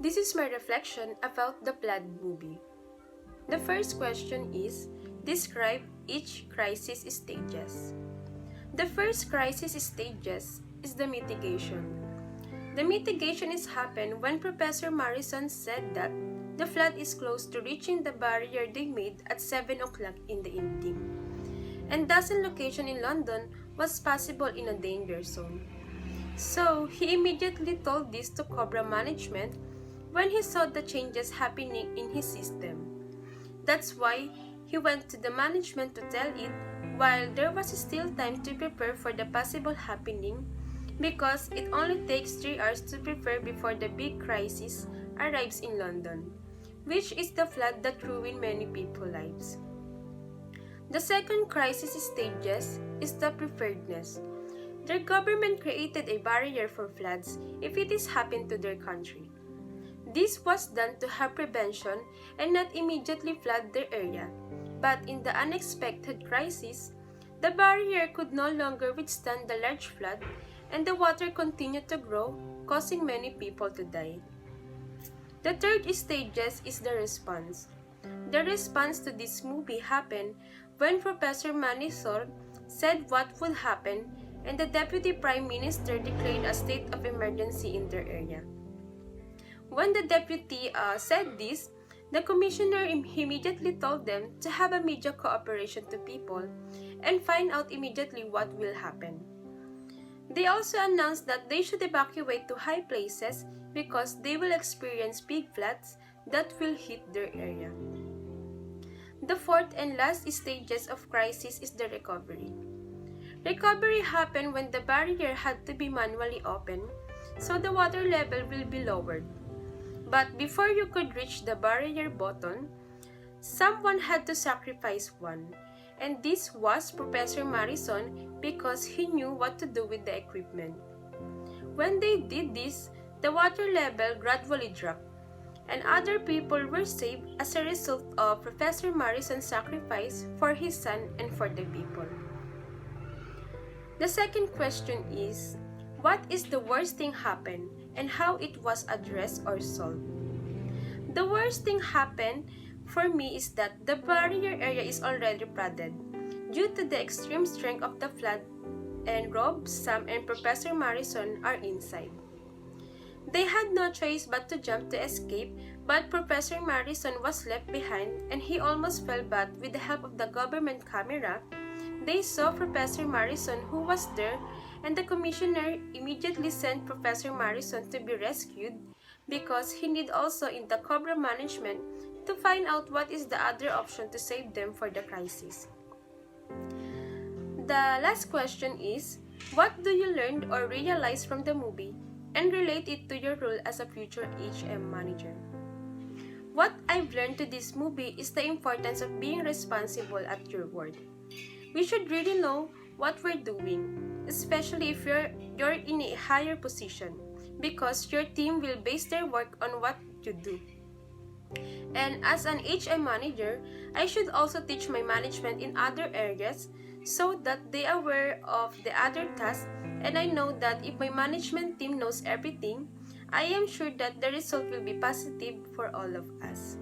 This is my reflection about the Flood movie. The first question is, describe each crisis stages. The first crisis stages is the mitigation. The mitigation is happened when Professor Morrison said that the flood is close to reaching the barrier they made at 7 o'clock in the evening. And dozen location in London was possible in a danger zone. So, he immediately told this to Cobra management when he saw the changes happening in his system. That's why he went to the management to tell it while there was still time to prepare for the possible happening, because it only takes 3 hours to prepare before the big crisis arrives in London, which is the flood that ruined many people's lives. The second crisis stages is the preparedness. Their government created a barrier for floods if it is happened to their country. This was done to have prevention and not immediately flood their area. But in the unexpected crisis, the barrier could no longer withstand the large flood and the water continued to grow, causing many people to die. The third stages is the response. The response to this movie happened when Professor Manisol said what would happen and the Deputy Prime Minister declared a state of emergency in their area. When the deputy said this, the commissioner immediately told them to have a media cooperation to people and find out immediately what will happen. They also announced that they should evacuate to high places because they will experience big floods that will hit their area. The fourth and last stages of crisis is the recovery. Recovery happened when the barrier had to be manually opened, so the water level will be lowered. But before you could reach the barrier button, someone had to sacrifice one, and this was Professor Morrison because he knew what to do with the equipment. When they did this, the water level gradually dropped, and other people were saved as a result of Professor Morrison's sacrifice for his son and for the people. The second question is, what is the worst thing happened and how it was addressed or solved? The worst thing happened for me is that the barrier area is already flooded due to the extreme strength of the flood, and Rob, Sam, and Professor Morrison are inside. They had no choice but to jump to escape, but Professor Morrison was left behind and he almost fell, but with the help of the government camera, they saw Professor Morrison who was there, and the commissioner immediately sent Professor Morrison to be rescued because he need also in the Cobra management to find out what is the other option to save them for the crisis. The last question is, what do you learn or realize from the movie and relate it to your role as a future HM manager? What I've learned to this movie is the importance of being responsible at your work. We should really know what we're doing, especially if you're in a higher position, because your team will base their work on what you do. And as an HM manager, I should also teach my management in other areas so that they are aware of the other tasks, and I know that if my management team knows everything, I am sure that the result will be positive for all of us.